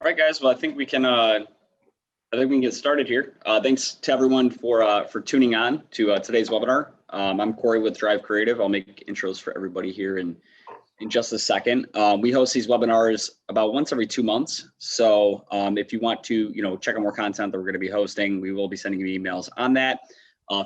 All right, guys. Well, I think we can. I think we can get started here. Thanks to everyone for tuning on to today's webinar. I'm Corey with Drive Creative. I'll make intros for everybody here in just a second. We host these webinars about once every 2 months. So if you want to, check out more content that we're going to be hosting, we will be sending you emails on that.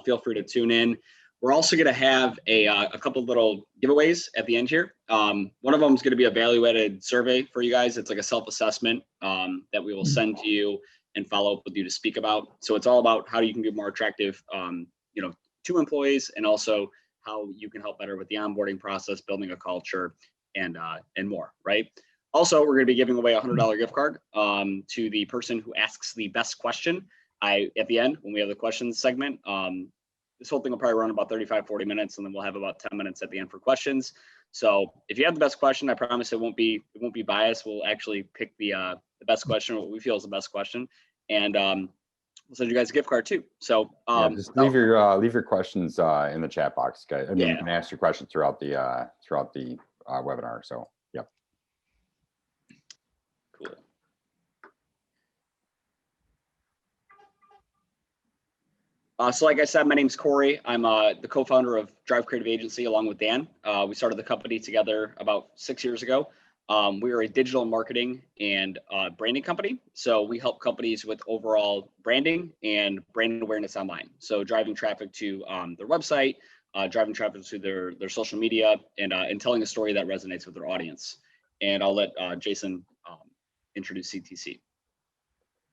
Feel free to tune in. We're also going to have a couple little giveaways at the end here. One of them is going to be a value-added survey for you guys. It's like a self-assessment that we will send to you and follow up with you to speak about. So it's all about how you can be more attractive, to employees, and also how you can help better with the onboarding process, building a culture, and more. Right. Also, we're going to be giving away a $100 gift card to the person who asks the best question. At the end, when we have the questions segment. This whole thing will probably run about 35-40 minutes, and then we'll have about 10 minutes at the end for questions. So if you have the best question, I promise it won't be biased. We'll actually pick the best question, what we feel is the best question, and we'll send you guys a gift card too. So just leave your questions in the chat box, guys. I mean, you can ask your questions throughout the webinar. So yep. Cool. So like I said, my name's Corey. I'm the co-founder of Drive Creative Agency along with Dan. We started the company together about 6 years ago. We are a digital marketing and branding company. So we help companies with overall branding and brand awareness online. So driving traffic to their website, driving traffic to their social media, and telling a story that resonates with their audience. And I'll let Jason introduce CTC.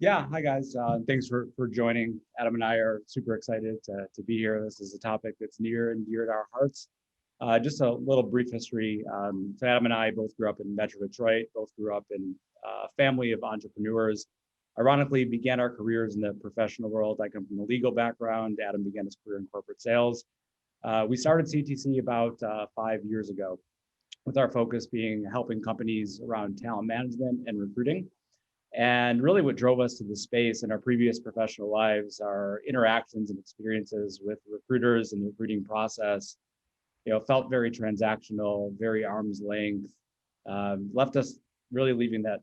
Yeah, hi guys. Thanks for joining. Adam and I are super excited to be here. This is a topic that's near and dear to our hearts. Just a little brief history. So Adam and I both grew up in Metro Detroit, both grew up in a family of entrepreneurs. Ironically, began our careers in the professional world. I come from a legal background. Adam began his career in corporate sales. We started CTC about 5 years ago, with our focus being helping companies around talent management and recruiting. And really what drove us to the space in our previous professional lives, our interactions and experiences with recruiters and the recruiting process, felt very transactional, very arm's length, left us really leaving that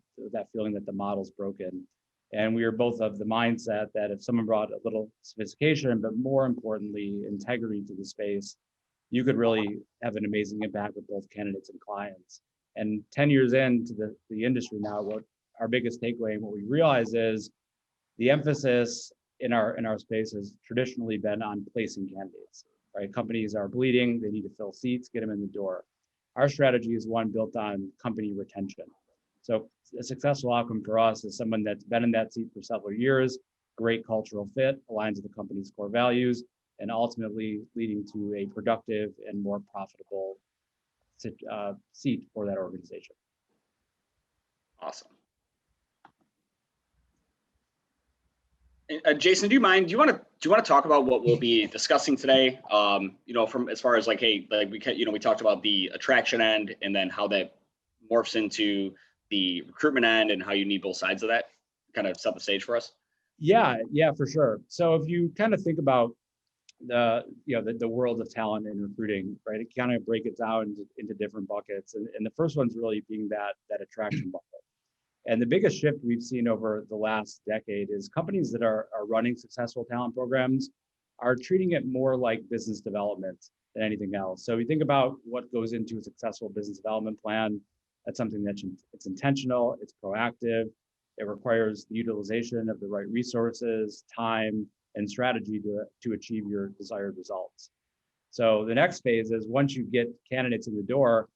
feeling that the model's broken. And we were both of the mindset that if someone brought a little sophistication, but more importantly, integrity to the space, you could really have an amazing impact with both candidates and clients. And 10 years into the industry now, what our biggest takeaway and what we realize is the emphasis in our space has traditionally been on placing candidates, right? Companies are bleeding, they need to fill seats, get them in the door. Our strategy is one built on company retention. So a successful outcome for us is someone that's been in that seat for several years, great cultural fit, aligns with the company's core values, and ultimately leading to a productive and more profitable seat for that organization. Awesome. Jason, do you want to talk about what we'll be discussing today? From as far as we talked about the attraction end, and then how that morphs into the recruitment end, and how you need both sides of that. Kind of set the stage for us. Yeah, for sure. So if you kind of think about the world of talent and recruiting, right? It kind of break it down into different buckets, and the first one's really being that attraction bucket. And the biggest shift we've seen over the last decade is companies that are running successful talent programs are treating it more like business development than anything else. So you think about what goes into a successful business development plan. That's something it's intentional, it's proactive, it requires the utilization of the right resources, time, and strategy to achieve your desired results. So the next phase is once you get candidates in the door,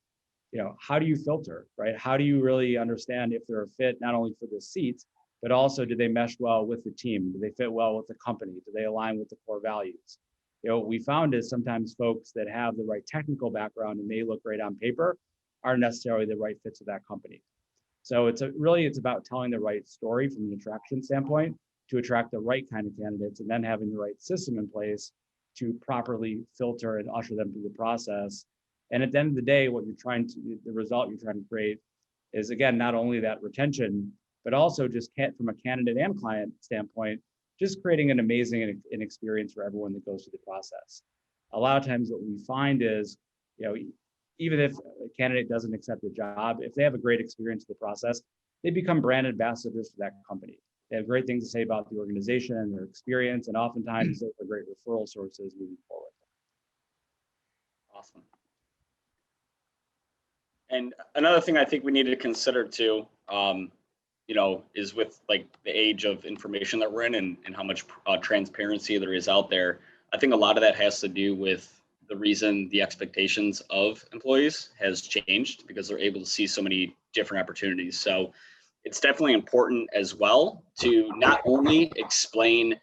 how do you filter, right? How do you really understand if they're a fit, not only for the seats, but also do they mesh well with the team? Do they fit well with the company? Do they align with the core values? What we found is sometimes folks that have the right technical background and may look great on paper aren't necessarily the right fits of that company. So it's about telling the right story from an attraction standpoint to attract the right kind of candidates, and then having the right system in place to properly filter and usher them through the process. And at the end of the day, the result you're trying to create is, again, not only that retention, but also just from a candidate and client standpoint, just creating an amazing experience for everyone that goes through the process. A lot of times what we find is, even if a candidate doesn't accept the job, if they have a great experience in the process, they become brand ambassadors for that company. They have great things to say about the organization and their experience, and oftentimes those are great referral sources moving forward. Awesome. And another thing I think we need to consider too, is with like the age of information that we're in and how much transparency there is out there. I think a lot of that has to do with the reason the expectations of employees has changed because they're able to see so many different opportunities. So it's definitely important as well to not only explain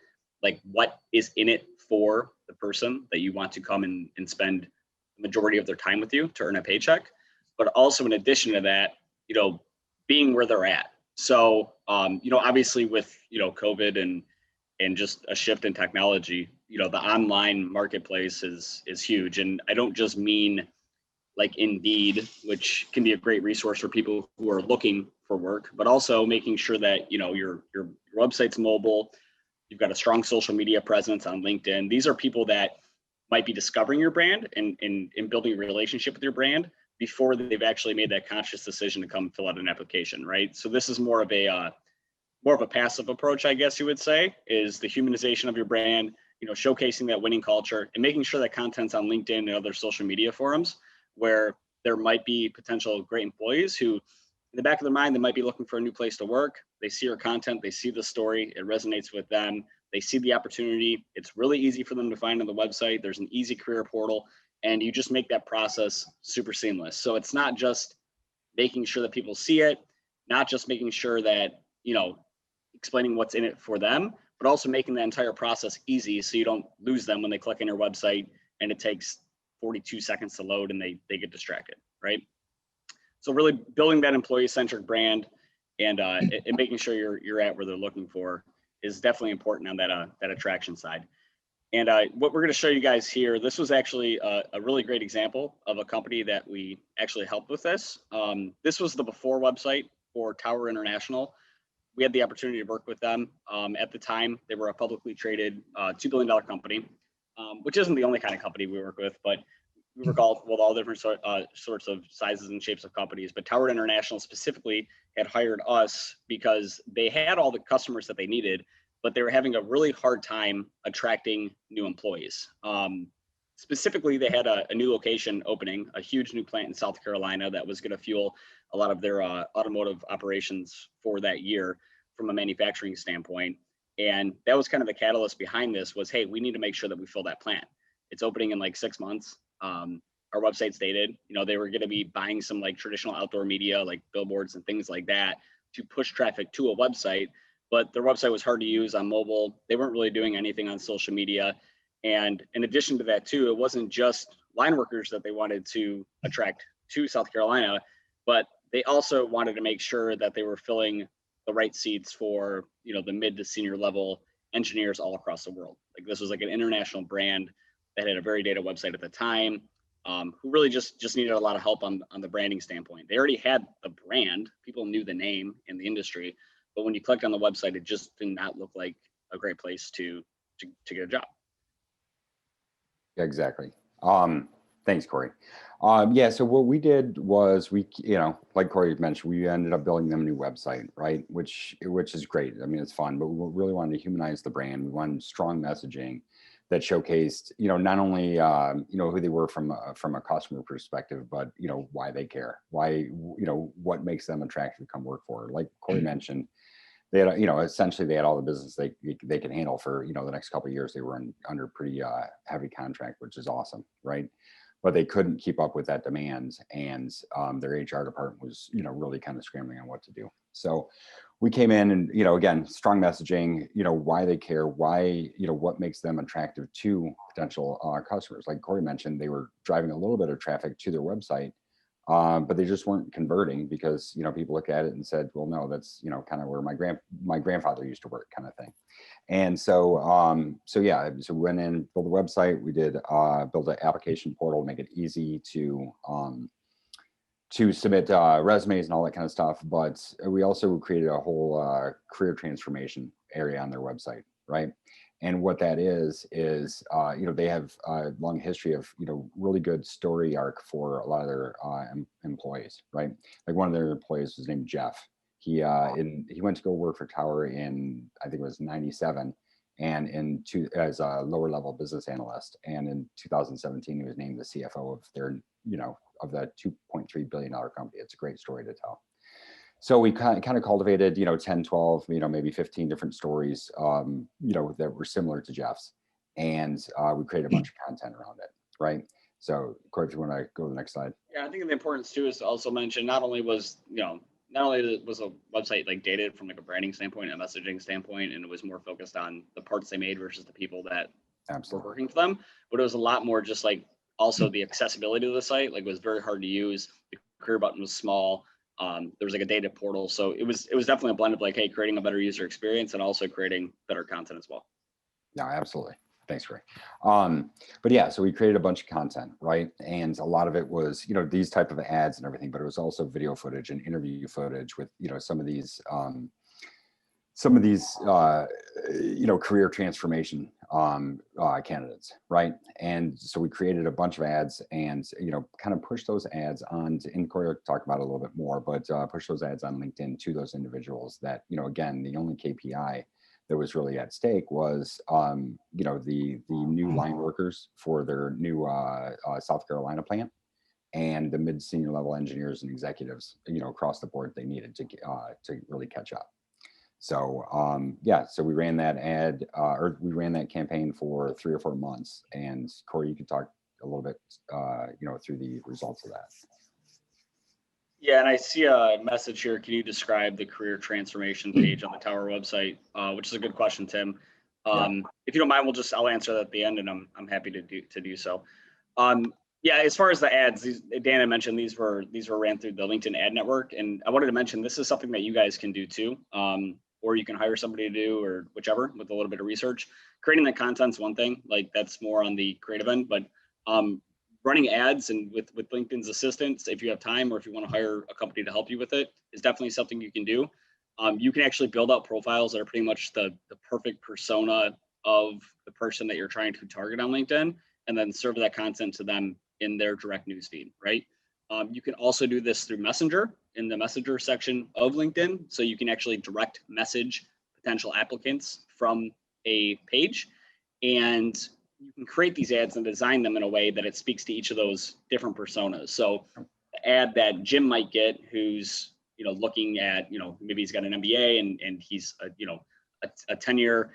like what is in it for the person that you want to come and spend the majority of their time with you to earn a paycheck, but also in addition to that, being where they're at. So, obviously with, COVID and just a shift in technology, the online marketplace is huge. And I don't just mean like Indeed, which can be a great resource for people who are looking for work, but also making sure that, your website's mobile, you've got a strong social media presence on LinkedIn. These are people that might be discovering your brand and building a relationship with your brand before they've actually made that conscious decision to come fill out an application, right? So this is more of a passive approach, I guess you would say, is the humanization of your brand, showcasing that winning culture and making sure that content's on LinkedIn and other social media forums where there might be potential great employees who in the back of their mind, they might be looking for a new place to work. They see your content, they see the story, it resonates with them. They see the opportunity. It's really easy for them to find on the website. There's an easy career portal, and you just make that process super seamless. So it's not just making sure that people see it, not just making sure that, explaining what's in it for them, but also making the entire process easy so you don't lose them when they click on your website and it takes 42 seconds to load and they get distracted, right? So really building that employee-centric brand and making sure you're at where they're looking for is definitely important on that attraction side. And what we're going to show you guys here, this was actually a really great example of a company that we actually helped with this. This was the before website for Tower International. We had the opportunity to work with them. At the time, they were a publicly traded $2 billion company, which isn't the only kind of company we work with, but we work with all different sorts of sizes and shapes of companies. But Tower International specifically had hired us because they had all the customers that they needed, but they were having a really hard time attracting new employees. Specifically, they had a new location opening, a huge new plant in South Carolina that was going to fuel a lot of their automotive operations for that year from a manufacturing standpoint. And that was kind of the catalyst behind this was, hey, we need to make sure that we fill that plant. It's opening in like 6 months. Our website stated, they were going to be buying some like traditional outdoor media, like billboards and things like that to push traffic to a website, but their website was hard to use on mobile. They weren't really doing anything on social media. And in addition to that too, it wasn't just line workers that they wanted to attract to South Carolina, but they also wanted to make sure that they were filling the right seats for, the mid to senior level engineers all across the world. Like this was like an international brand that had a very data website at the time, who really just needed a lot of help on the branding standpoint. They already had the brand, people knew the name in the industry, but when you clicked on the website, it just did not look like a great place to get a job. Yeah, exactly. Thanks, Corey. Yeah, so what we did was like Corey mentioned, we ended up building them a new website, right? Which is great. I mean, it's fun, but we really wanted to humanize the brand. We wanted strong messaging that showcased, not only, who they were from a customer perspective, but, why they care, why, what makes them attractive to come work for. Like Corey mentioned, they had, essentially they had all the business they could handle for, the next couple of years. They were under pretty heavy contract, which is awesome, right? But they couldn't keep up with that demand, and their HR department was, really kind of scrambling on what to do. So we came in and, again, strong messaging, why they care, why, what makes them attractive to potential customers. Like Corey mentioned, they were driving a little bit of traffic to their website, but they just weren't converting because, people look at it and said, well, no, that's, kind of where my grandfather used to work, kind of thing. And so, so we went in, built a website. We did build an application portal to make it easy to submit resumes and all that kind of stuff. But we also created a whole career transformation area on their website, right? And what that is, they have a long history of, really good story arc for a lot of their employees, right? Like one of their employees was named Jeff. He went to go work for Tower in, I think it was 97, and as a lower level business analyst. And in 2017, he was named the CFO of their, of the $2.3 billion company. It's a great story to tell. So we kind of cultivated, 10, 12, maybe 15 different stories, that were similar to Jeff's. And we created a bunch of content around it, right? So Corey, if you want to go to the next slide. Yeah, I think the importance too is to also mention not only was a website like dated from like a branding standpoint, a messaging standpoint, and it was more focused on the parts they made versus the people that were working for them, but it was a lot more just like also the accessibility of the site. Like, it was very hard to use. The career button was small. There was like a data portal, so it was definitely a blend of like, hey, creating a better user experience and also creating better content as well. No, absolutely. Thanks, Ray. But yeah, so we created a bunch of content, right? And a lot of it was, these type of ads and everything, but it was also video footage and interview footage with, some of these career transformation candidates, right? And so we created a bunch of ads and, kind of push those ads on, and Corey will talk about it a little bit more, but push those ads on LinkedIn to those individuals that, again, the only KPI that was really at stake was, the new line workers for their new South Carolina plant, and the mid senior level engineers and executives, across the board they needed to really catch up. So so we ran that ad, or we ran that campaign for 3 or 4 months. And Corey, you could talk a little bit, through the results of that. Yeah, and I see a message here. Can you describe the career transformation page on the Tower website? Which is a good question, Tim. If you don't mind, I'll answer that at the end, and I'm happy to do so. Yeah, as far as the ads, Dan had mentioned these were ran through the LinkedIn ad network, and I wanted to mention this is something that you guys can do too, or you can hire somebody to do, or whichever, with a little bit of research. Creating the content's one thing, like that's more on the creative end, but running ads and with LinkedIn's assistance, if you have time or if you want to hire a company to help you with it, is definitely something you can do. You can actually build out profiles that are pretty much the perfect persona of the person that you're trying to target on LinkedIn, and then serve that content to them in their direct newsfeed, right? You can also do this through Messenger, in the Messenger section of LinkedIn. So you can actually direct message potential applicants from a page, and you can create these ads and design them in a way that it speaks to each of those different personas. So the ad that Jim might get, who's looking at, maybe he's got an MBA and he's a 10-year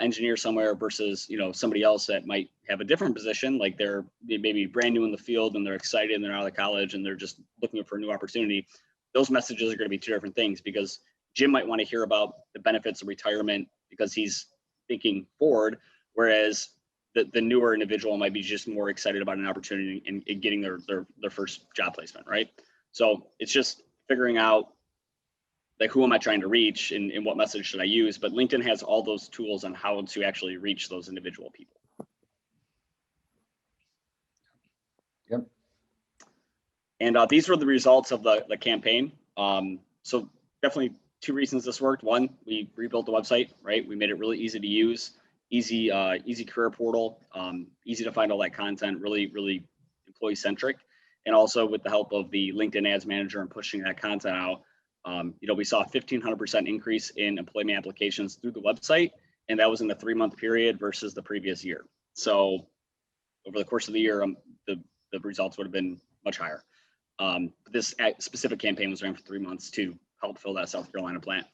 engineer somewhere, versus somebody else that might have a different position, like they may be brand new in the field and they're excited and they're out of college and they're just looking for a new opportunity. Those messages are going to be 2 different things, because Jim might want to hear about the benefits of retirement because he's thinking forward, whereas the newer individual might be just more excited about an opportunity and getting their first job placement, right? So it's just figuring out, like, who am I trying to reach and what message should I use? But LinkedIn has all those tools on how to actually reach those individual people. Yep. And these were the results of the campaign. So definitely 2 reasons this worked. One, we rebuilt the website, right? We made it really easy to use, easy career portal, easy to find all that content, really, really employee centric. And also with the help of the LinkedIn Ads Manager and pushing that content out, we saw a 1,500% increase in employment applications through the website, and that was in the 3-month period versus the previous year. So over the course of the year, the results would have been much higher. This specific campaign was ran for 3 months to help fill that South Carolina plant.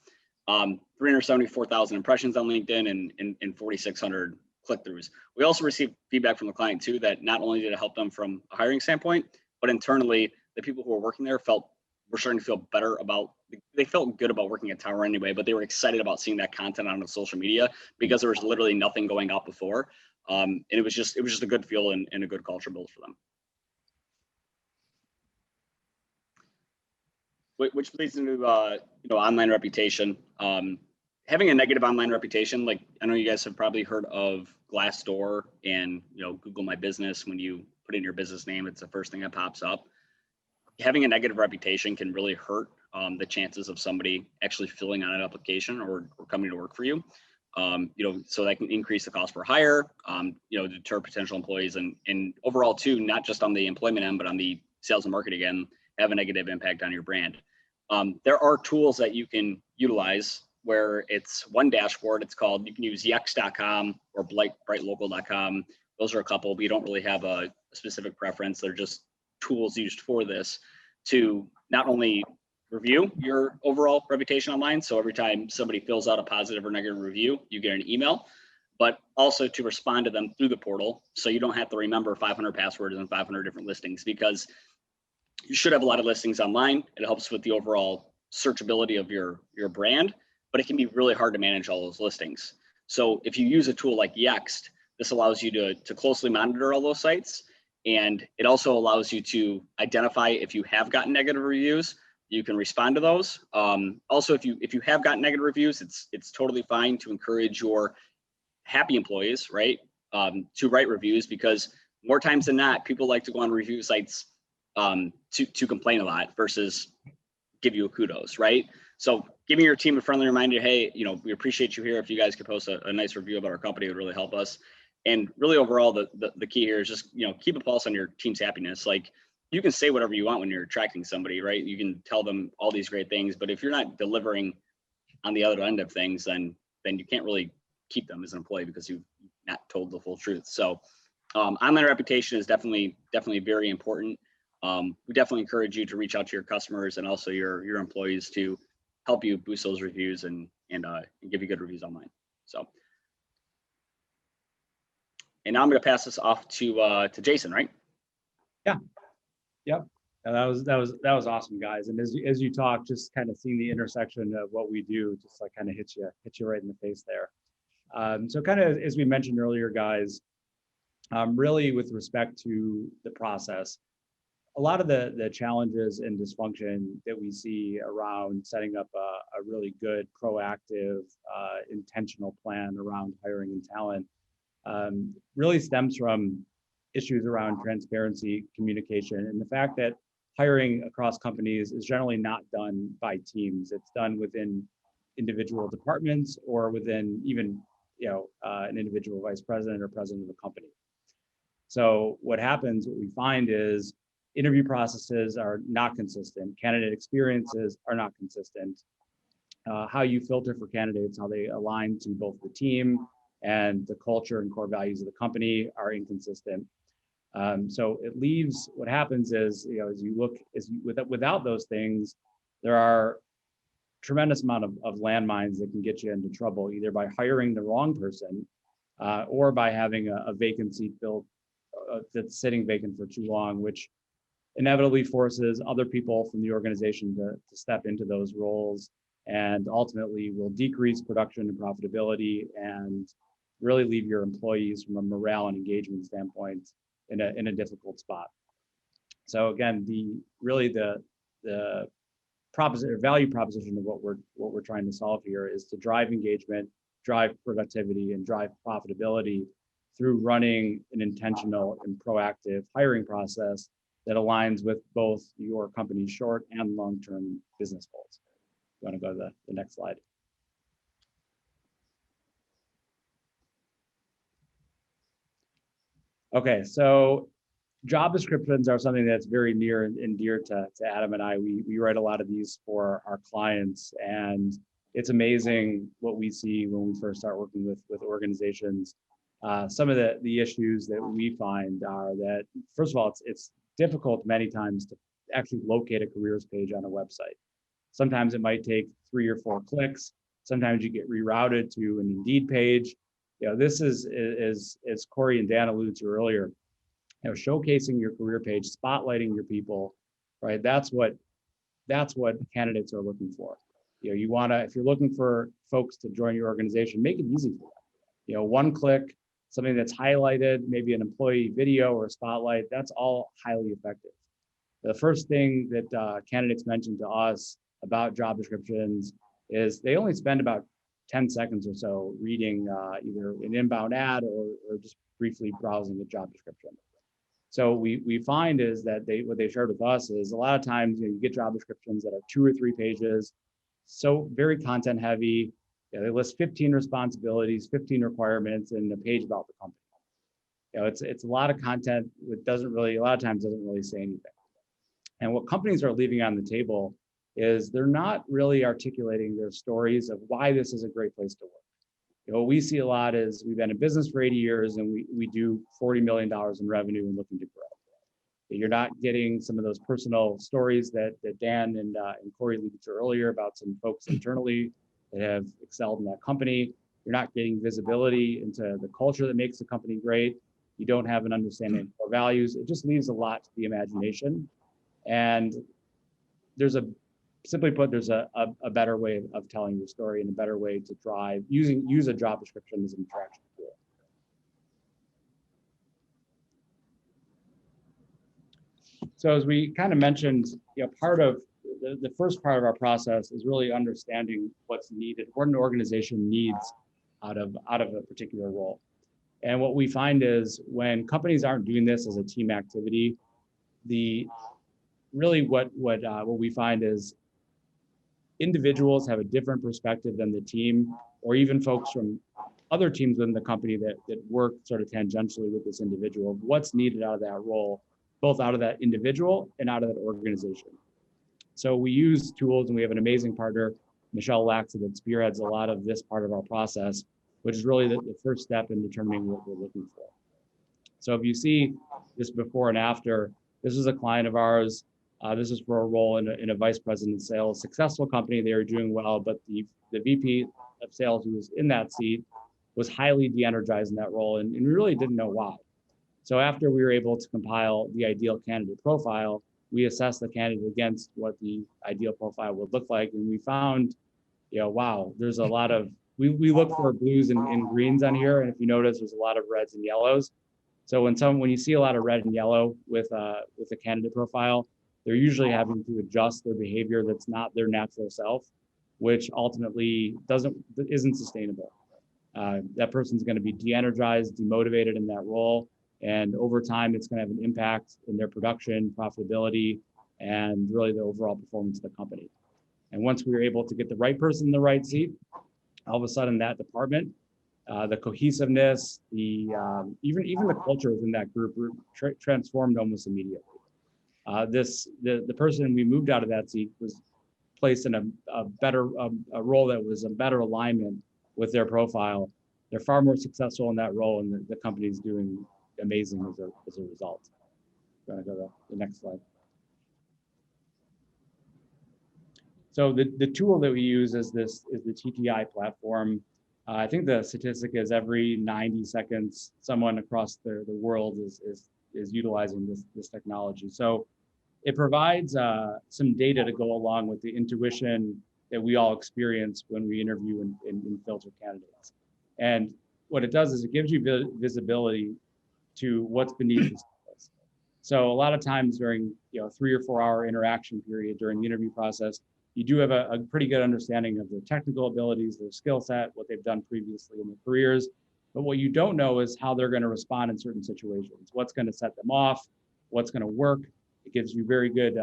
374,000 impressions on LinkedIn and 4,600 click-throughs. We also received feedback from the client too, that not only did it help them from a hiring standpoint, but internally, the people who were working there were starting to feel better about, they felt good about working at Tower anyway, but they were excited about seeing that content on social media because there was literally nothing going out before. And it was just a good feel and a good culture build for them. Which leads into online reputation. Having a negative online reputation, like I know you guys have probably heard of Glassdoor and Google My Business. When you put in your business name, it's the first thing that pops up. Having a negative reputation can really hurt the chances of somebody actually filling out an application or coming to work for you. So that can increase the cost per hire, deter potential employees, and overall too, not just on the employment end, but on the sales and marketing end, have a negative impact on your brand. There are tools that you can utilize where it's one dashboard. It's called, you can use yex.com or brightlocal.com. Those are a couple, but you don't really have a specific preference. They're just tools used for this to not only review your overall reputation online. So every time somebody fills out a positive or negative review, you get an email, but also to respond to them through the portal. So you don't have to remember 500 passwords and 500 different listings, because you should have a lot of listings online. It helps with the overall searchability of your brand, but it can be really hard to manage all those listings. So if you use a tool like Yext, this allows you to closely monitor all those sites. And it also allows you to identify if you have gotten negative reviews, you can respond to those. Also, if you have gotten negative reviews, it's totally fine to encourage your happy employees, right, to write reviews, because more times than not, people like to go on review sites to complain a lot versus give you a kudos, right? So giving your team a friendly reminder, hey, we appreciate you here. If you guys could post a nice review about our company, it would really help us. And really overall, the key here is just, keep a pulse on your team's happiness. Like, you can say whatever you want when you're attracting somebody, right? You can tell them all these great things, but if you're not delivering on the other end of things, then you can't really keep them as an employee because you've not told the full truth. So online reputation is definitely very important. We definitely encourage you to reach out to your customers and also your employees to help you boost those reviews and give you good reviews online. So, and now I'm going to pass this off to Jason, right? Yeah. Yep. And that was awesome, guys. And as you talk, just kind of seeing the intersection of what we do, just like kind of hit you right in the face there. So kind of as we mentioned earlier, guys, really with respect to the process, a lot of the challenges and dysfunction that we see around setting up a really good, proactive, intentional plan around hiring and talent really stems from issues around transparency, communication, and the fact that hiring across companies is generally not done by teams. It's done within individual departments or within even an individual vice president or president of a company. So what we find is interview processes are not consistent. Candidate experiences are not consistent. How you filter for candidates, how they align to both the team and the culture and core values of the company are inconsistent. So it leaves, what happens is, without those things, there are tremendous amount of landmines that can get you into trouble, either by hiring the wrong person or by having a vacancy filled that's sitting vacant for too long, which inevitably forces other people from the organization to step into those roles, and ultimately will decrease production and profitability and really leave your employees from a morale and engagement standpoint in a difficult spot. So again, the value proposition of what we're trying to solve here is to drive engagement, drive productivity, and drive profitability through running an intentional and proactive hiring process that aligns with both your company's short and long-term business goals. You want to go to the next slide? Okay, so job descriptions are something that's very near and dear to Adam and I. We write a lot of these for our clients, and it's amazing what we see when we first start working with organizations. Some of the issues that we find are that, first of all, it's difficult many times to actually locate a careers page on a website. Sometimes it might take 3 or 4 clicks. Sometimes you get rerouted to an Indeed page. This is, as Corey and Dan alluded to earlier, showcasing your career page, spotlighting your people, right? That's what candidates are looking for. If you're looking for folks to join your organization, make it easy for them. One click, something that's highlighted, maybe an employee video or a spotlight, that's all highly effective. The first thing that candidates mention to us about job descriptions is they only spend about 10 seconds or so reading either an inbound ad or just briefly browsing the job description. So we find is that what they shared with us is a lot of times you get job descriptions that are 2 or 3 pages, so very content heavy. They list 15 responsibilities, 15 requirements, and a page about the company. It's a lot of content that a lot of times doesn't really say anything. And what companies are leaving on the table is they're not really articulating their stories of why this is a great place to work. What we see a lot is we've been in business for 80 years and we do $40 million in revenue and looking to grow. You're not getting some of those personal stories that Dan and Corey alluded to earlier about some folks internally that have excelled in that company. You're not getting visibility into the culture that makes the company great. You don't have an understanding of core values. It just leaves a lot to the imagination. And simply put, there's a better way of telling your story and a better way to use a job description as an attraction tool. So as we kind of mentioned, part of the first part of our process is really understanding what's needed, what an organization needs out of a particular role. And what we find is when companies aren't doing this as a team activity, what we find is individuals have a different perspective than the team, or even folks from other teams within the company that work sort of tangentially with this individual, what's needed out of that role, both out of that individual and out of that organization. So we use tools, and we have an amazing partner, Michelle Laxa, that spearheads a lot of this part of our process, which is really the first step in determining what we're looking for. So if you see this before and after, this is a client of ours. This is for a role in a vice president of sales, successful company. They were doing well, but the VP of sales who was in that seat was highly de-energized in that role, and we really didn't know why. So after we were able to compile the ideal candidate profile, we assessed the candidate against what the ideal profile would look like. And we found, wow, there's a lot of, we look for blues and greens on here. And if you notice, there's a lot of reds and yellows. So when you see a lot of red and yellow with a candidate profile, they're usually having to adjust their behavior that's not their natural self, which ultimately isn't sustainable. That person's going to be de-energized, demotivated in that role. And over time, it's going to have an impact in their production, profitability, and really the overall performance of the company. And once we were able to get the right person in the right seat, all of a sudden that department, the cohesiveness, even the culture within that group transformed almost immediately. The person we moved out of that seat was placed in a role that was a better alignment with their profile. They're far more successful in that role, and the company's doing amazing as a result. I'm going to go to the next slide. So the tool that we use is the TTI platform. I think the statistic is every 90 seconds, someone across the world is utilizing this technology. So it provides some data to go along with the intuition that we all experience when we interview and filter candidates. And what it does is it gives you visibility to what's beneath the surface. So a lot of times during 3 or 4 hour interaction period during the interview process, you do have a pretty good understanding of their technical abilities, their skill set, what they've done previously in their careers. But what you don't know is how they're going to respond in certain situations, what's going to set them off, what's going to work. It gives you very good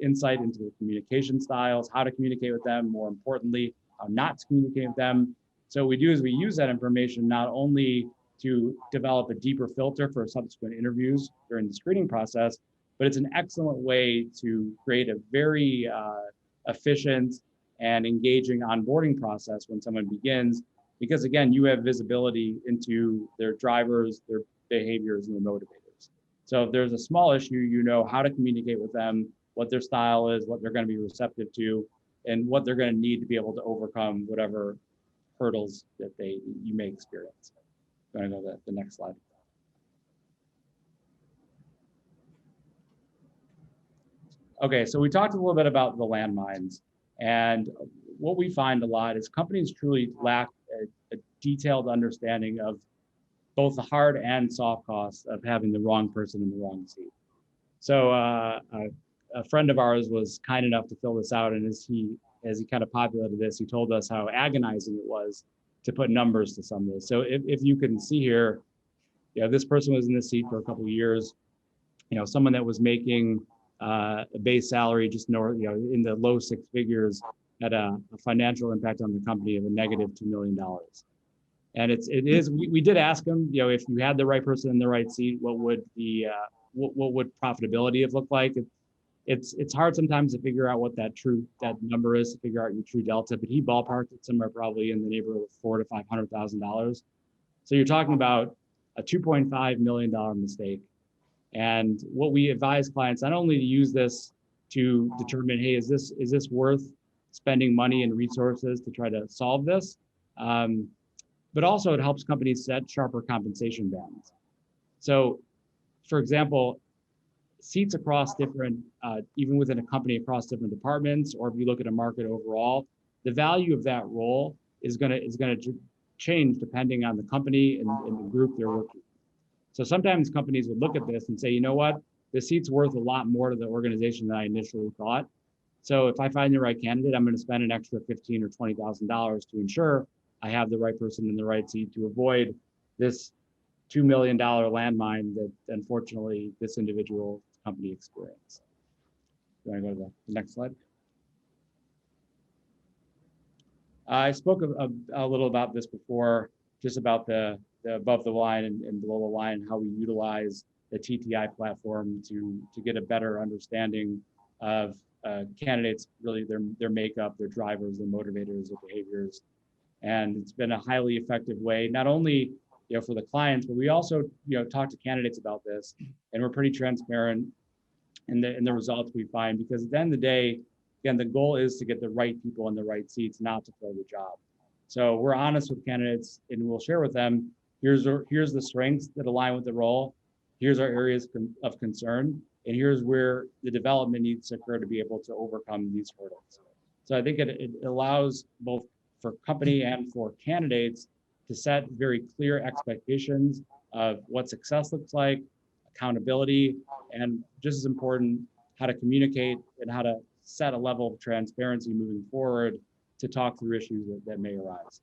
insight into the communication styles, how to communicate with them, more importantly, how not to communicate with them. So what we do is we use that information not only to develop a deeper filter for subsequent interviews during the screening process, but it's an excellent way to create a very efficient and engaging onboarding process when someone begins, because again, you have visibility into their drivers, their behaviors, and their motivators. So if there's a small issue, you know how to communicate with them, what their style is, what they're going to be receptive to, and what they're going to need to be able to overcome whatever hurdles that you may experience. I'm going to go to the next slide. Okay, so we talked a little bit about the landmines, and what we find a lot is companies truly lack a detailed understanding of both the hard and soft costs of having the wrong person in the wrong seat. So a friend of ours was kind enough to fill this out, and as he kind of populated this, he told us how agonizing it was to put numbers to some of this. So if you can see here, this person was in this seat for a couple of years, someone that was making a base salary just north, in the low 6 figures, had a financial impact on the company of a negative $2 million. And we did ask him, if you had the right person in the right seat, what would profitability have looked like? it's hard sometimes to figure out what that number is, to figure out your true delta, but he ballparked it somewhere probably in the neighborhood of $400,000 to $500,000. So you're talking about a $2.5 million mistake. And what we advise clients, not only to use this to determine, hey, is this worth spending money and resources to try to solve this? But also it helps companies set sharper compensation bands. So for example, seats across different, even within a company across different departments, or if you look at a market overall, the value of that role is gonna change depending on the company and the group they're working. So sometimes companies would look at this and say, you know what, the seat's worth a lot more to the organization than I initially thought. So if I find the right candidate, I'm going to spend an extra $15,000 or $20,000 to ensure I have the right person in the right seat to avoid this $2 million landmine that unfortunately this individual company experienced. You want to go to the next slide? I spoke a little about this before, just about the above the line and below the line, how we utilize the TTI platform to get a better understanding of candidates, really their makeup, their drivers, their motivators, their behaviors. And it's been a highly effective way, not only for the clients, but we also talk to candidates about this, and we're pretty transparent in the results we find, because at the end of the day, again, the goal is to get the right people in the right seats, not to fill the job. So we're honest with candidates, and we'll share with them, here's the strengths that align with the role, here's our areas of concern, and here's where the development needs to occur to be able to overcome these hurdles. So I think it allows both for company and for candidates to set very clear expectations of what success looks like, accountability, and just as important, how to communicate and how to set a level of transparency moving forward to talk through issues that may arise.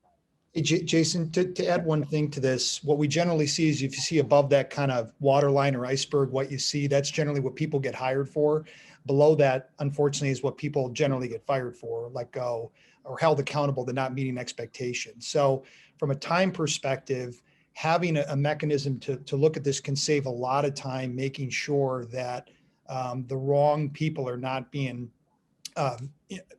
Hey, Jason, to add one thing to this, what we generally see is if you see above that kind of waterline or iceberg, what you see, that's generally what people get hired for. Below that, unfortunately, is what people generally get fired for, let go, or held accountable to not meeting expectations. So from a time perspective, having a mechanism to look at this can save a lot of time, making sure that the wrong people are not being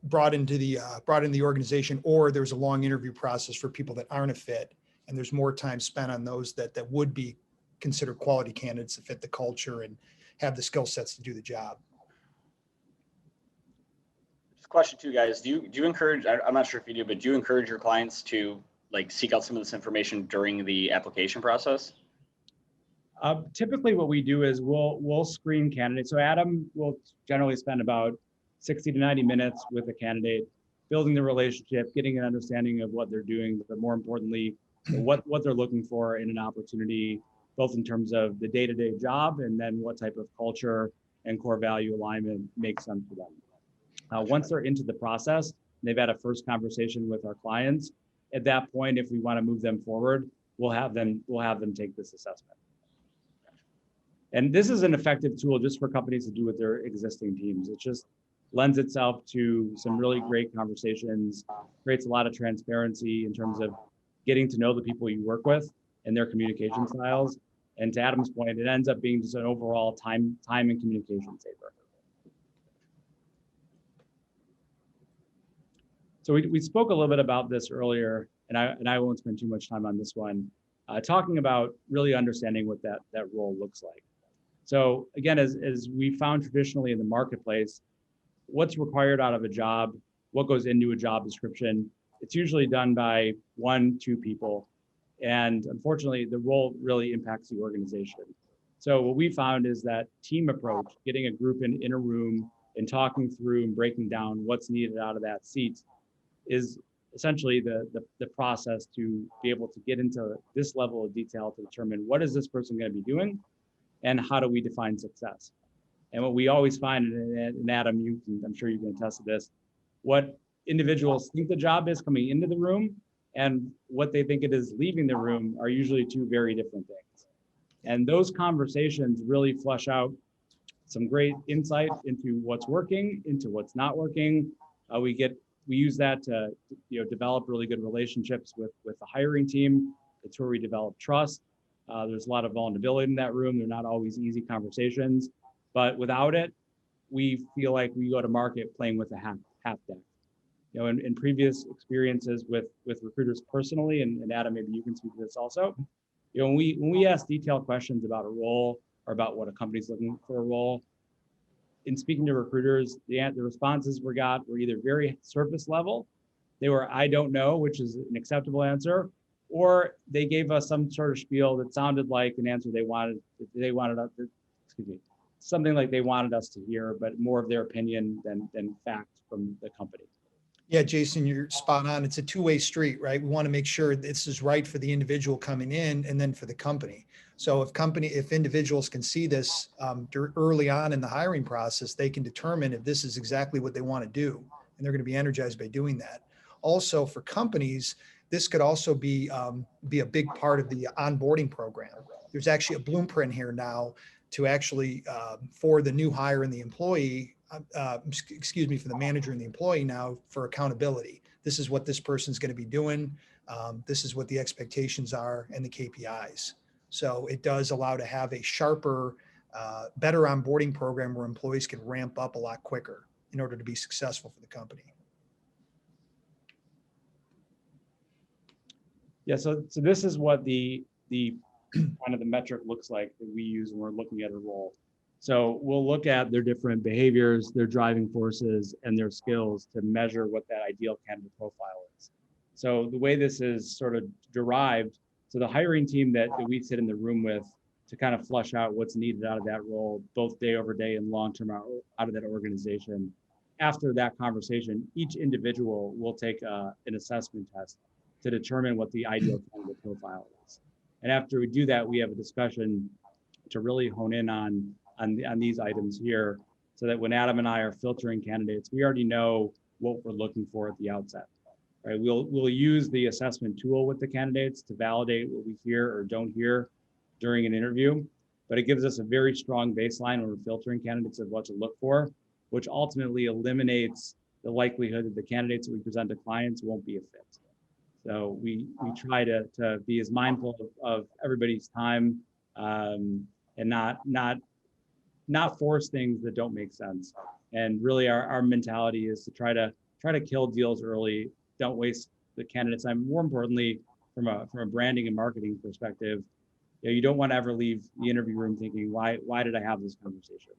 brought into the organization, or there's a long interview process for people that aren't a fit, and there's more time spent on those that would be considered quality candidates to fit the culture and have the skill sets to do the job. Just a question to you guys. Do you encourage, I'm not sure if you do, but do you encourage your clients to seek out some of this information during the application process? Typically what we do is we'll screen candidates. So Adam will generally spend about 60 to 90 minutes with a candidate, building the relationship, getting an understanding of what they're doing, but more importantly, what they're looking for in an opportunity, both in terms of the day-to-day job and then what type of culture and core value alignment makes sense for them. Once they're into the process, they've had a first conversation with our clients. At that point, if we want to move them forward, we'll have them take this assessment. And this is an effective tool just for companies to do with their existing teams. It just lends itself to some really great conversations, creates a lot of transparency in terms of getting to know the people you work with and their communication styles. And to Adam's point, it ends up being just an overall time and communication saver. So we spoke a little bit about this earlier, and I won't spend too much time on this one, talking about really understanding what that role looks like. So again, as we found traditionally in the marketplace, what's required out of a job, what goes into a job description, it's usually done by 1-2 people. And unfortunately, the role really impacts the organization. So what we found is that team approach, getting a group in a room and talking through and breaking down what's needed out of that seat, is essentially the process to be able to get into this level of detail to determine what is this person going to be doing and how do we define success. And what we always find, and Adam, I'm sure you can attest to this, what individuals think the job is coming into the room and what they think it is leaving the room are usually two very different things. And those conversations really flesh out some great insight into what's working, into what's not working. We use that to develop really good relationships with the hiring team. It's where we develop trust. There's a lot of vulnerability in that room. They're not always easy conversations, but without it, we feel like we go to market playing with a half deck. You know, in previous experiences with recruiters personally, and Adam, maybe you can speak to this also. You know, when we ask detailed questions about a role or about what a company's looking for a role, in speaking to recruiters, the responses we got were either very surface level, they were "I don't know," which is an acceptable answer, or they gave us some sort of spiel that sounded like an answer they wanted us to, excuse me, something like they wanted us to hear, but more of their opinion than fact from the company. Yeah, Jason, you're spot on. It's a two-way street, right? We want to make sure this is right for the individual coming in and then for the company. So if individuals can see this early on in the hiring process, they can determine if this is exactly what they want to do, and they're going to be energized by doing that. Also, for companies, this could also be a big part of the onboarding program. There's actually a blueprint here now to actually for the new hire and the employee. For the manager and the employee now for accountability. This is what this person's going to be doing. This is what the expectations are and the KPIs. So it does allow to have a sharper, better onboarding program where employees can ramp up a lot quicker in order to be successful for the company. Yeah, so this is what the kind of the metric looks like that we use when we're looking at a role. So we'll look at their different behaviors, their driving forces, and their skills to measure what that ideal candidate profile is. So the way this is sort of derived, so the hiring team that we sit in the room with to kind of flush out what's needed out of that role, both day over day and long-term out of that organization. After that conversation, each individual will take an assessment test to determine what the ideal candidate profile is. And after we do that, we have a discussion to really hone in on these items here, so that when Adam and I are filtering candidates, we already know what we're looking for at the outset, right? We'll use the assessment tool with the candidates to validate what we hear or don't hear during an interview, but it gives us a very strong baseline when we're filtering candidates of what to look for, which ultimately eliminates the likelihood that the candidates that we present to clients won't be a fit. So we try to be as mindful of everybody's time and not force things that don't make sense. And really our mentality is to try to kill deals early, don't waste the candidate's time. More importantly, from a branding and marketing perspective, you don't want to ever leave the interview room thinking, why did I have this conversation?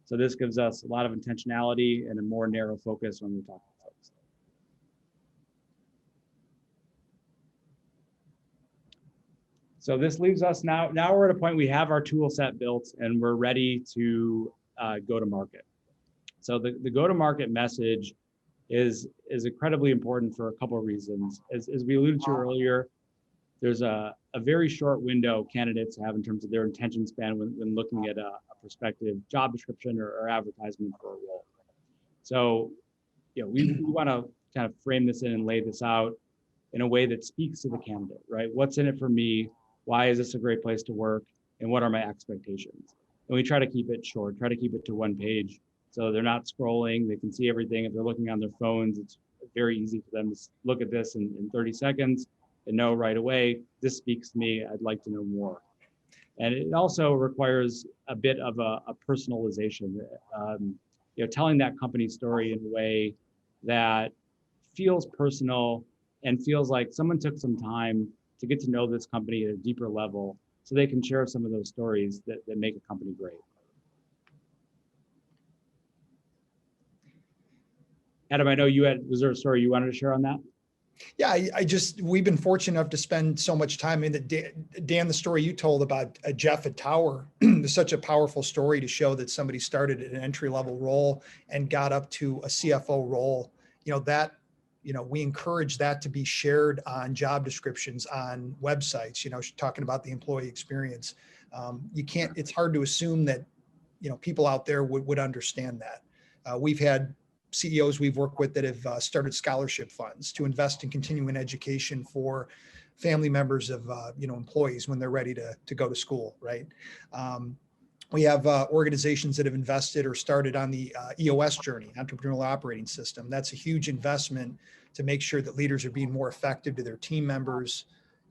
So this gives us a lot of intentionality and a more narrow focus when we're talking to folks. So this leaves us now we're at a point we have our tool set built and we're ready to go to market. So the go to market message is incredibly important for a couple of reasons. As we alluded to earlier, there's a very short window candidates have in terms of their attention span when looking at a prospective job description or advertisement for a role. So, we want to kind of frame this in and lay this out in a way that speaks to the candidate, right? What's in it for me? Why is this a great place to work? And what are my expectations? And we try to keep it short, try to keep it to one page. So they're not scrolling, they can see everything. If they're looking on their phones, it's very easy for them to look at this in 30 seconds and know right away, this speaks to me, I'd like to know more. And it also requires a bit of a personalization, telling that company story in a way that feels personal and feels like someone took some time to get to know this company at a deeper level so they can share some of those stories that make a company great. Adam, I know was there a story you wanted to share on that? Yeah, we've been fortunate enough to spend so much time in Dan, the story you told about Jeff at Tower is such a powerful story to show that somebody started at an entry-level role and got up to a CFO role. We encourage that to be shared on job descriptions on websites, talking about the employee experience. It's hard to assume that, people out there would understand that. We've had CEOs we've worked with that have started scholarship funds to invest in continuing education for family members of employees when they're ready to go to school, right? We have organizations that have invested or started on the EOS journey, entrepreneurial operating system. That's a huge investment to make sure that leaders are being more effective to their team members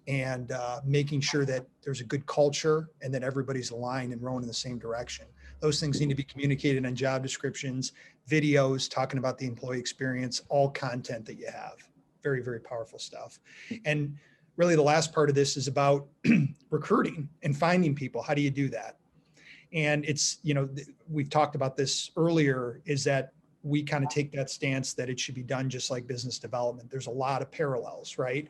and making sure that there's a good culture and that everybody's aligned and rowing in the same direction. Those things need to be communicated on job descriptions, videos, talking about the employee experience, all content that you have. Very, very powerful stuff. And really the last part of this is about recruiting and finding people. How do you do that? And it's, we've talked about this earlier, is that we kind of take that stance that it should be done just like business development. There's a lot of parallels, right?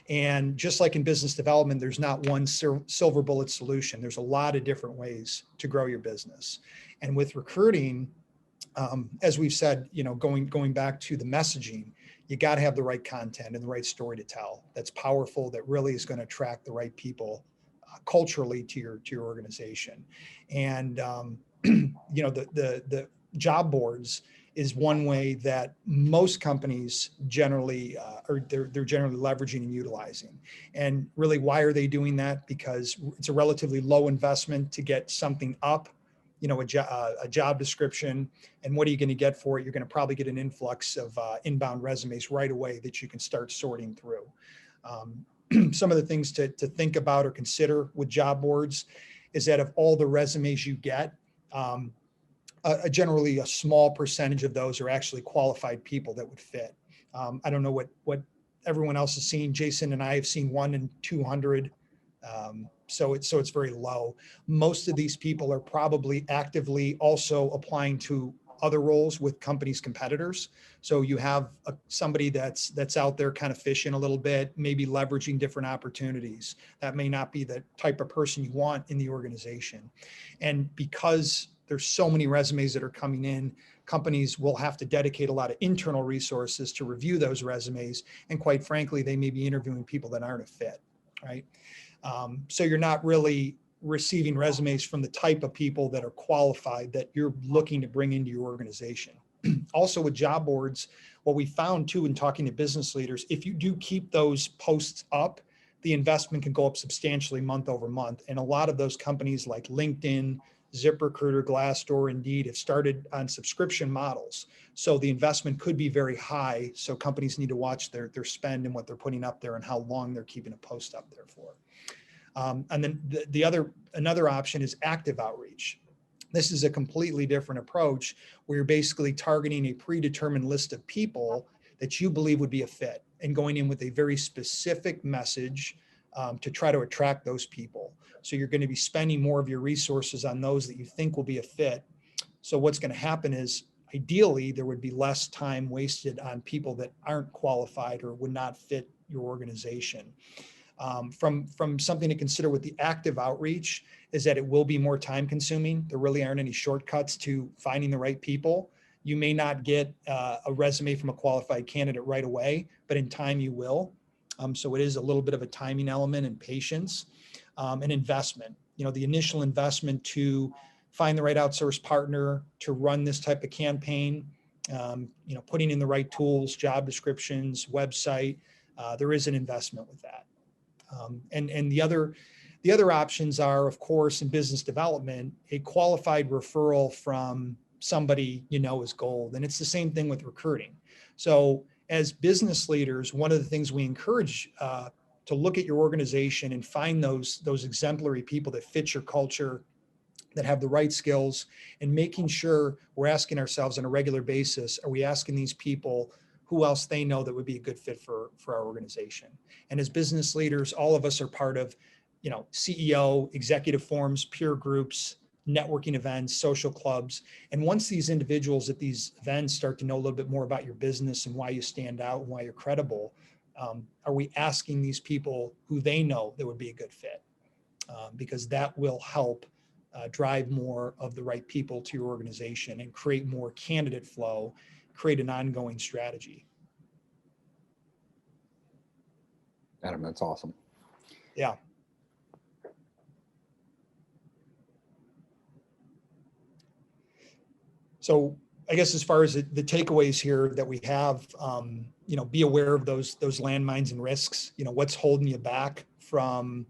And just like in business development, there's not one silver bullet solution. There's a lot of different ways to grow your business. And with recruiting, as we've said, going back to the messaging, you got to have the right content and the right story to tell that's powerful, that really is going to attract the right people culturally to your organization. And the job boards is one way that most companies generally they're generally leveraging and utilizing. And really, why are they doing that? Because it's a relatively low investment to get something up, a job description. And what are you going to get for it? You're going to probably get an influx of inbound resumes right away that you can start sorting through. Some of the things to think about or consider with job boards is that of all the resumes you get, generally a small percentage of those are actually qualified people that would fit. I don't know what everyone else has seen. Jason and I have seen 1 in 200. So it's very low. Most of these people are probably actively also applying to other roles with companies' competitors. So you have somebody that's out there kind of fishing a little bit, maybe leveraging different opportunities. That may not be the type of person you want in the organization. And because there's so many resumes that are coming in, companies will have to dedicate a lot of internal resources to review those resumes. And quite frankly, they may be interviewing people that aren't a fit, right? So you're not really receiving resumes from the type of people that are qualified that you're looking to bring into your organization. Also with job boards, what we found too in talking to business leaders, if you do keep those posts up, the investment can go up substantially month over month. And a lot of those companies like LinkedIn, ZipRecruiter, Glassdoor, Indeed have started on subscription models. So the investment could be very high. So companies need to watch their spend and what they're putting up there and how long they're keeping a post up there for. And then another option is active outreach. This is a completely different approach where you're basically targeting a predetermined list of people that you believe would be a fit and going in with a very specific message to try to attract those people. So you're going to be spending more of your resources on those that you think will be a fit. So what's going to happen is ideally there would be less time wasted on people that aren't qualified or would not fit your organization. From something to consider with the active outreach is that it will be more time consuming. There really aren't any shortcuts to finding the right people. You may not get a resume from a qualified candidate right away, but in time you will. So it is a little bit of a timing element and patience and investment. The initial investment to find the right outsource partner to run this type of campaign, putting in the right tools, job descriptions, website, there is an investment with that. And the other options are, of course, in business development, a qualified referral from somebody is gold. And it's the same thing with recruiting. So as business leaders, one of the things we encourage to look at your organization and find those exemplary people that fit your culture, that have the right skills, and making sure we're asking ourselves on a regular basis, are we asking these people who else they know that would be a good fit for our organization? And as business leaders, all of us are part of, CEO, executive forums, peer groups, networking events, social clubs. And once these individuals at these events start to know a little bit more about your business and why you stand out and why you're credible, are we asking these people who they know that would be a good fit? Because that will help drive more of the right people to your organization and create more candidate flow, create an ongoing strategy. Adam, that's awesome. Yeah. So I guess as far as the takeaways here that we have, be aware of those landmines and risks. What's holding you back from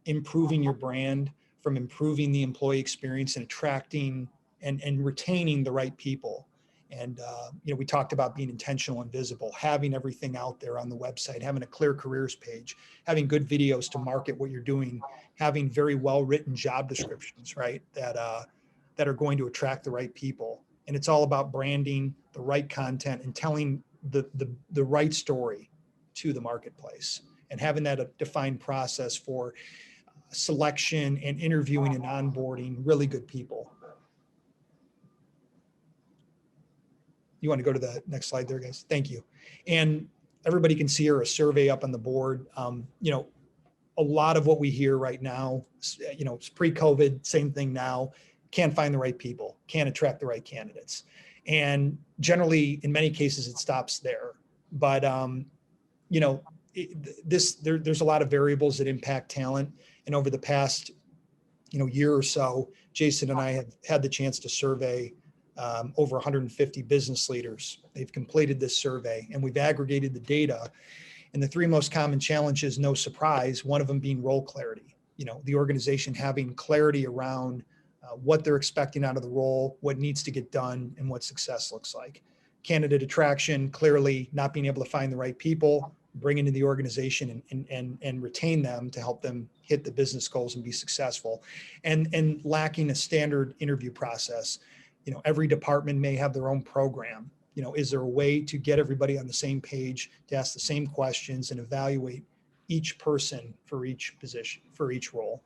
improving your brand, from improving the employee experience and attracting and retaining the right people. And, we talked about being intentional and visible, having everything out there on the website, having a clear careers page, having good videos to market what you're doing, having very well-written job descriptions, right? That that are going to attract the right people. And it's all about branding, the right content, and telling the right story to the marketplace, and having that a defined process for selection and interviewing and onboarding really good people. You want to go to the next slide there, guys? Thank you. And everybody can see here a survey up on the board. You know, a lot of what we hear right now, you know, it's pre-COVID, same thing now, can't find the right people, can't attract the right candidates. And generally, in many cases, it stops there. But, you know, there's a lot of variables that impact talent. And over the past, you know, year or so, Jason and I have had the chance to survey over 150 business leaders. They've completed this survey, and we've aggregated the data. And the three most common challenges, no surprise, one of them being role clarity. You know, the organization having clarity around what they're expecting out of the role, what needs to get done, and what success looks like. Candidate attraction, clearly not being able to find the right people, bring into the organization and retain them to help them hit the business goals and be successful. And lacking a standard interview process. You know, every department may have their own program. You know, is there a way to get everybody on the same page, to ask the same questions and evaluate each person for each position, for each role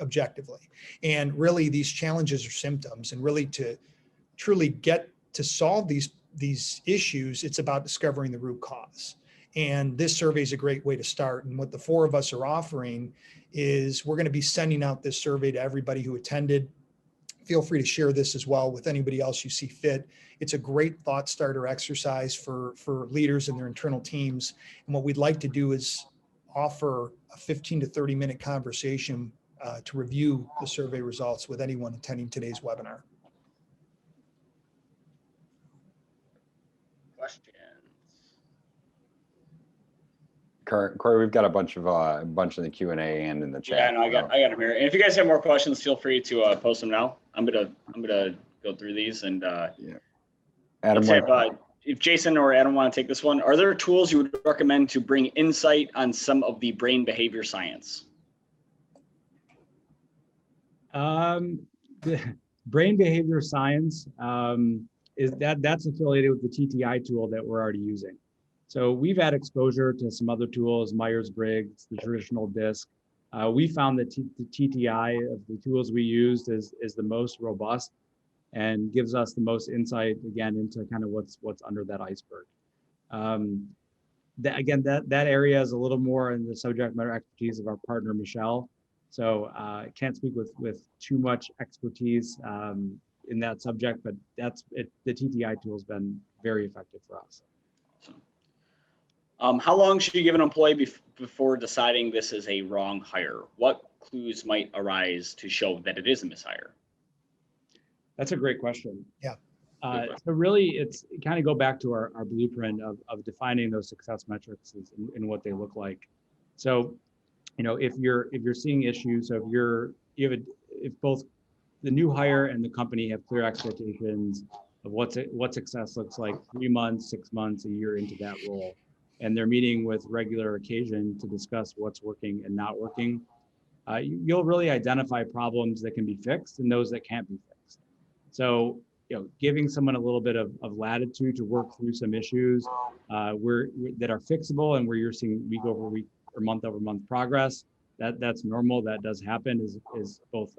objectively? And really these challenges are symptoms, and really to truly get to solve these issues, it's about discovering the root cause. And this survey is a great way to start. And what the four of us are offering is we're going to be sending out this survey to everybody who attended. Feel free to share this as well with anybody else you see fit. It's a great thought starter exercise for leaders and their internal teams. And what we'd like to do is offer a 15 to 30 minute conversation to review the survey results with anyone attending today's webinar. Questions? Corey, we've got a bunch in the Q&A and in the chat. Yeah, no, I got them here. And if you guys have more questions, feel free to post them now. I'm gonna go through these and Adam, if Jason or Adam want to take this one, are there tools you would recommend to bring insight on some of the brain behavior science? The brain behavior science that's affiliated with the TTI tool that we're already using. So we've had exposure to some other tools, Myers-Briggs, the traditional DISC. We found that the TTI of the tools we used is the most robust and gives us the most insight, again, into kind of what's under that iceberg. That area is a little more in the subject matter expertise of our partner, Michelle. So I can't speak with too much expertise in that subject, but the TTI tool has been very effective for us. How long should you give an employee before deciding this is a wrong hire? What clues might arise to show that it is a mishire? That's a great question. Yeah. So really, it's kind of go back to our blueprint of defining those success metrics and what they look like. So, you know, if you're seeing issues, so if both the new hire and the company have clear expectations of what success looks like 3 months, 6 months, a year into that role, and they're meeting with regular occasion to discuss what's working and not working, you'll really identify problems that can be fixed and those that can't be fixed. So, you know, giving someone a little bit of latitude to work through some issues that are fixable and where you're seeing week over week or month over month progress, that's normal. That does happen is both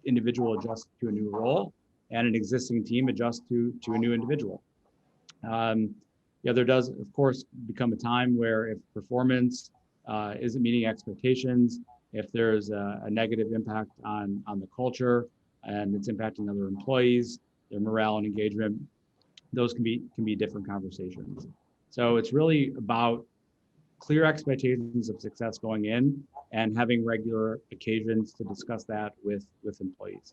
individual adjust to a new role and an existing team adjust to a new individual. Yeah, there does, of course, become a time where if performance isn't meeting expectations, if there's a negative impact on the culture and it's impacting other employees, their morale and engagement, those can be different conversations. So it's really about clear expectations of success going in and having regular occasions to discuss that with employees.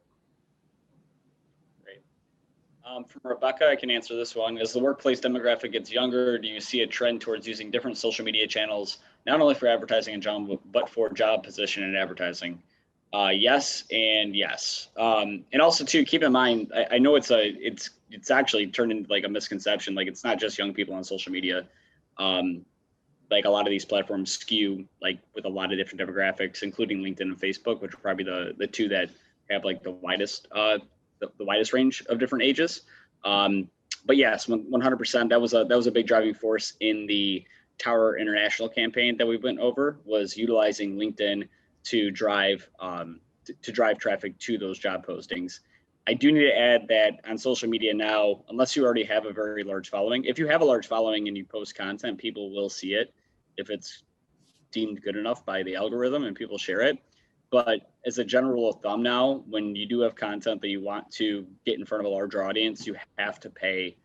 From Rebecca, I can answer this one. As the workplace demographic gets younger, do you see a trend towards using different social media channels, not only for advertising and job, but for job position and advertising? Yes and yes. And also too, keep in mind, I know it's actually turned into like a misconception. Like it's not just young people on social media. Like a lot of these platforms skew like with a lot of different demographics, including LinkedIn and Facebook, which are probably the two that have like the widest the widest range of different ages. But yes, 100%. That was a big driving force in the Tower International campaign that we went over, was utilizing LinkedIn to drive traffic to those job postings. I do need to add that on social media now, unless you already have a very large following, if you have a large following and you post content, people will see it if it's deemed good enough by the algorithm and people share it. But as a general rule of thumb now, when you do have content that you want to get in front of a larger audience, you have to pay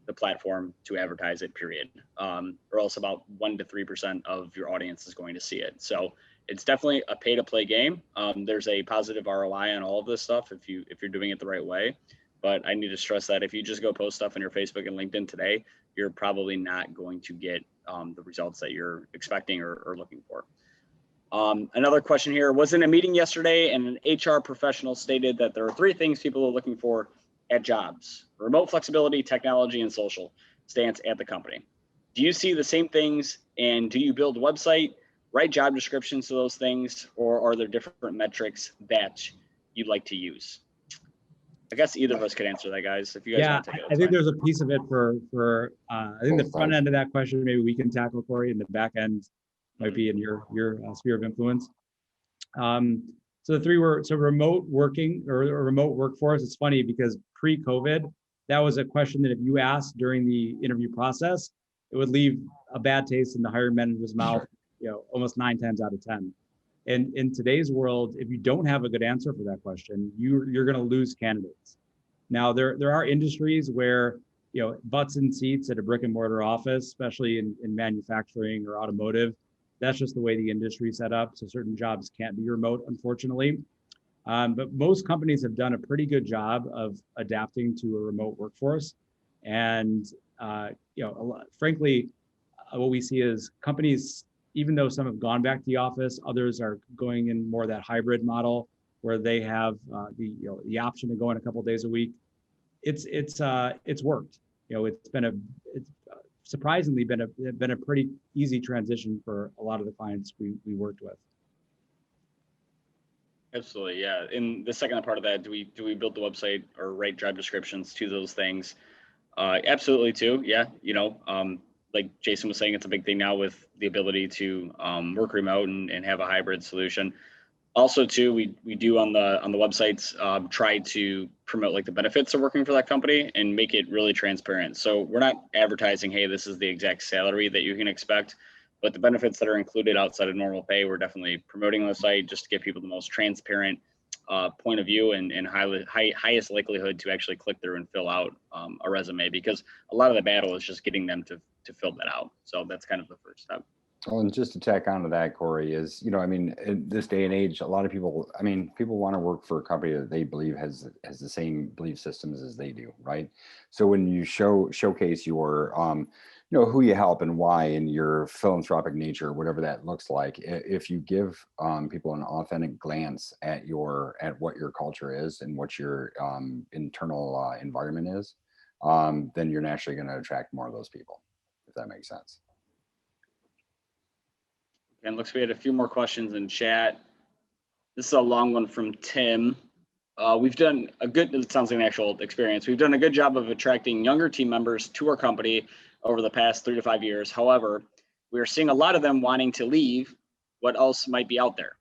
the platform to advertise it, period. Or else about 1 to 3% of your audience is going to see it. So it's definitely a pay to play game. There's a positive ROI on all of this stuff if you're doing it the right way. But I need to stress that if you just go post stuff on your Facebook and LinkedIn today, you're probably not going to get the results that you're expecting or looking for. Another question here, was in a meeting yesterday and an HR professional stated that there are 3 things people are looking for at jobs: remote flexibility, technology, and social stance at the company. Do you see the same things, and do you build a website, write job descriptions to those things, or are there different metrics that you'd like to use? I guess either of us could answer that, guys. If you guys want to take it. I think there's a piece of it for I think the front end of that question maybe we can tackle, Corey, and the back end might be in your sphere of influence. So the 3 were remote working or remote workforce. It's funny because pre-COVID, that was a question that if you asked during the interview process, it would leave a bad taste in the hiring manager's mouth, almost 9 times out of 10. And in today's world, if you don't have a good answer for that question, you're going to lose candidates. Now, there are industries where, butts in seats at a brick and mortar office, especially in manufacturing or automotive, that's just the way the industry is set up. So certain jobs can't be remote, unfortunately. But most companies have done a pretty good job of adapting to a remote workforce. And, frankly, what we see is companies, even though some have gone back to the office, others are going in more that hybrid model where they have the option to go in a couple of days a week. It's worked. It's surprisingly been a pretty easy transition for a lot of the clients we worked with. Absolutely, yeah. In the second part of that, do we build the website or write job descriptions to those things? Absolutely too. Yeah, like Jason was saying, it's a big thing now with the ability to work remote and have a hybrid solution. Also too, we do on the websites try to promote like the benefits of working for that company and make it really transparent. So we're not advertising, hey, this is the exact salary that you can expect, but the benefits that are included outside of normal pay, we're definitely promoting on the site just to give people the most transparent point of view and highest likelihood to actually click through and fill out a resume, because a lot of the battle is just getting them to fill that out. So that's kind of the first step. Well, and just to tack onto that, Corey, is, in this day and age, a lot of people, people want to work for a company that they believe has the same belief systems as they do, right? So when you showcase your, who you help and why, and your philanthropic nature, whatever that looks like, if you give people an authentic glance at what your culture is and what your internal environment is, then you're naturally going to attract more of those people, if that makes sense. And looks, we had a few more questions in chat. This is a long one from Tim. We've done it sounds like an actual experience. We've done a good job of attracting younger team members to our company over the past 3 to 5 years. However, we are seeing a lot of them wanting to leave what else might be out there,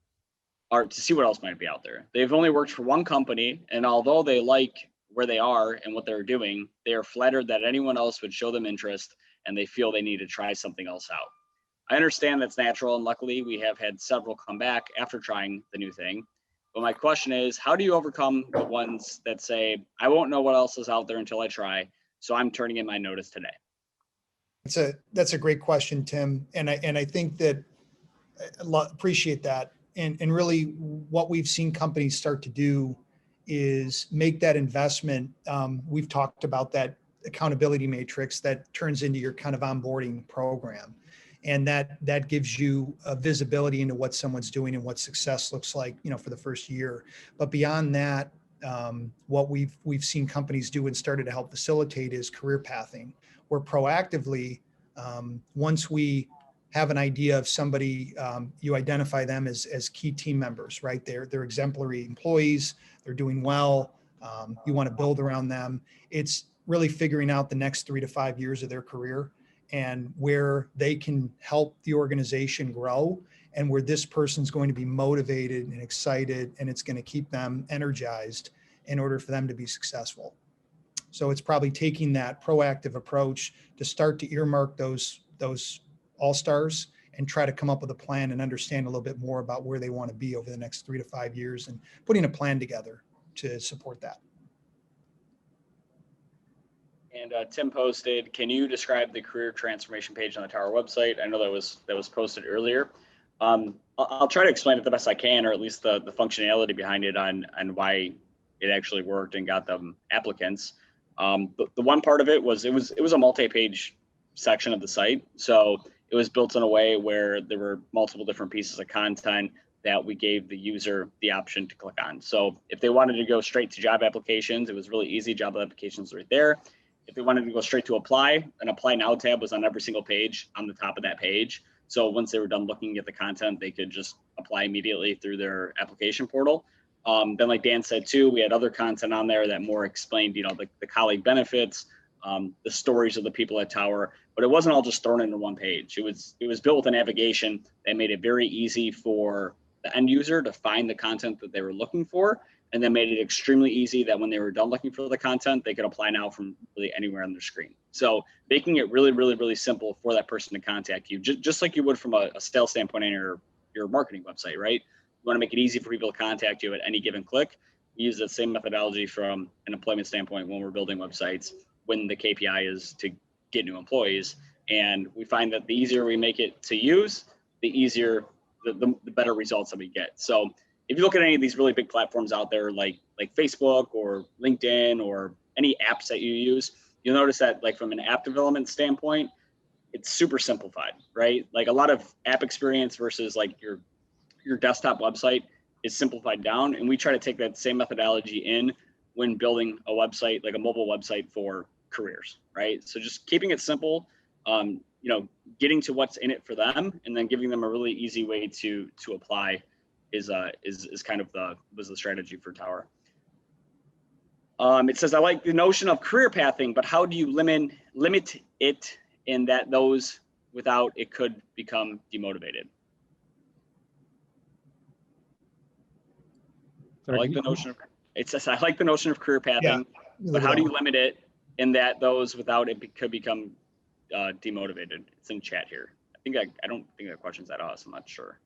or to see what else might be out there. They've only worked for one company, and although they like where they are and what they're doing, they are flattered that anyone else would show them interest, and they feel they need to try something else out. I understand that's natural, and luckily we have had several come back after trying the new thing. But my question is, how do you overcome the ones that say, I won't know what else is out there until I try, so I'm turning in my notice today? That's a great question, Tim. And I think that appreciate that. And really what we've seen companies start to do is make that investment. We've talked about that accountability matrix that turns into your kind of onboarding program. And that gives you a visibility into what someone's doing and what success looks like, for the first year. But beyond that, what we've seen companies do and started to help facilitate is career pathing, where proactively, once we have an idea of somebody, you identify them as key team members, right? They're exemplary employees, they're doing well, You want to build around them. It's really figuring out the next 3 to 5 years of their career and where they can help the organization grow and where this person's going to be motivated and excited and it's going to keep them energized in order for them to be successful. So it's probably taking that proactive approach to start to earmark those all-stars and try to come up with a plan and understand a little bit more about where they want to be over the next 3 to 5 years and putting a plan together to support that. And Tim posted, can you describe the career transformation page on the Tower website? I know that was posted earlier. I'll try to explain it the best I can, or at least the functionality behind it on why it actually worked and got them applicants. The one part of it was a multi-page section of the site. So it was built in a way where there were multiple different pieces of content that we gave the user the option to click on. So if they wanted to go straight to job applications, it was really easy. Job applications right there. If they wanted to go straight to apply, an apply now tab was on every single page on the top of that page. So once they were done looking at the content, they could just apply immediately through their application portal. Then like Dan said too, we had other content on there that more explained, the colleague benefits, the stories of the people at Tower, but it wasn't all just thrown into one page. It was built with a navigation that made it very easy for the end user to find the content that they were looking for, and then made it extremely easy that when they were done looking for the content, they could apply now from really anywhere on their screen. So making it really, really, really simple for that person to contact you, just like you would from a sales standpoint on your marketing website, right? You want to make it easy for people to contact you at any given click. We use that same methodology from an employment standpoint when we're building websites, when the KPI is to get new employees. And we find that the easier we make it to use, the easier, the better results that we get. So if you look at any of these really big platforms out there, like Facebook or LinkedIn or any apps that you use, you'll notice that like from an app development standpoint, it's super simplified, right? Like a lot of app experience versus like your desktop website is simplified down. And we try to take that same methodology in when building a website, like a mobile website for careers, right? So just keeping it simple, getting to what's in it for them, and then giving them a really easy way to apply is kind of was the strategy for Tower. It says, I like the notion of career pathing, but how do you limit it in that those without it could become demotivated? Sorry, I like the notion of, it says, I like the notion of career pathing, Yeah. but how do you limit it in that those without it could become demotivated? It's in chat here. I don't think that question's at us. I'm not sure.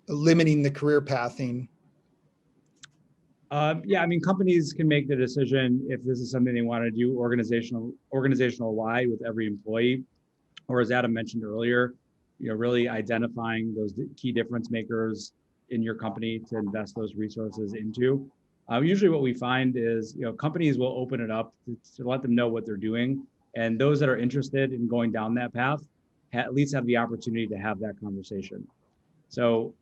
Limiting the career pathing. Yeah, I mean, companies can make the decision if this is something they want to do organizational wide with every employee, or as Adam mentioned earlier, really identifying those key difference makers in your company to invest those resources into. Usually what we find is, companies will open it up to let them know what they're doing. And those that are interested in going down that path at least have the opportunity to have that conversation. So,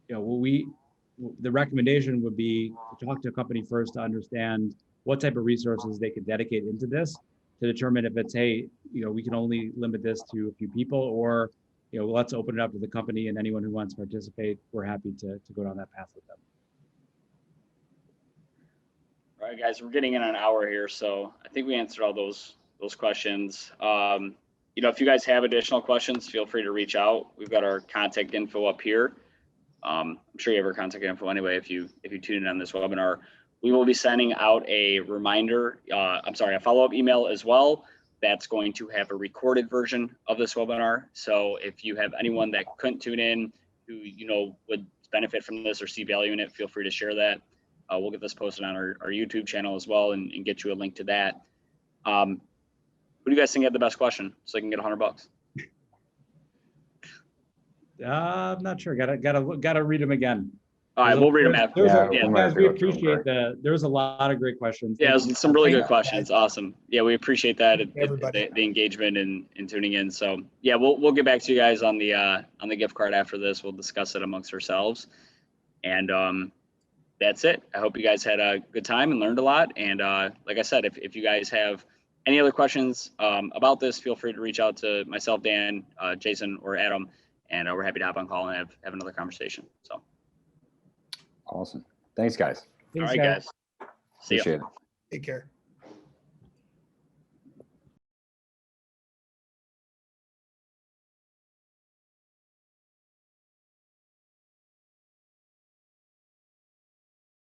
the recommendation would be to talk to a company first to understand what type of resources they could dedicate into this to determine if it's, hey, we can only limit this to a few people, or, let's open it up to the company and anyone who wants to participate, we're happy to go down that path with them. All right, guys, we're getting in an hour here, so I think we answered all those questions. If you guys have additional questions, feel free to reach out. We've got our contact info up here. I'm sure you have our contact info anyway if you tune in on this webinar. We will be sending out a reminder, a follow-up email as well. That's going to have a recorded version of this webinar. So if you have anyone that couldn't tune in who would benefit from this or see value in it, feel free to share that. We'll get this posted on our YouTube channel as well and get you a link to that. Who do you guys think had the best question so I can get $100? I'm not sure. Gotta read them again. All right, we'll read them after. Guys, we appreciate there's a lot of great questions. Yeah, some really good questions. Awesome. Yeah, we appreciate that, the engagement and tuning in. So yeah, we'll get back to you guys on the gift card after this. We'll discuss it amongst ourselves. And that's it. I hope you guys had a good time and learned a lot. And like I said, if you guys have any other questions about this, feel free to reach out to myself, Dan, Jason, or Adam, and we're happy to hop on call and have another conversation. So awesome. Thanks, guys. All right, guys. See ya. Appreciate it. Take care.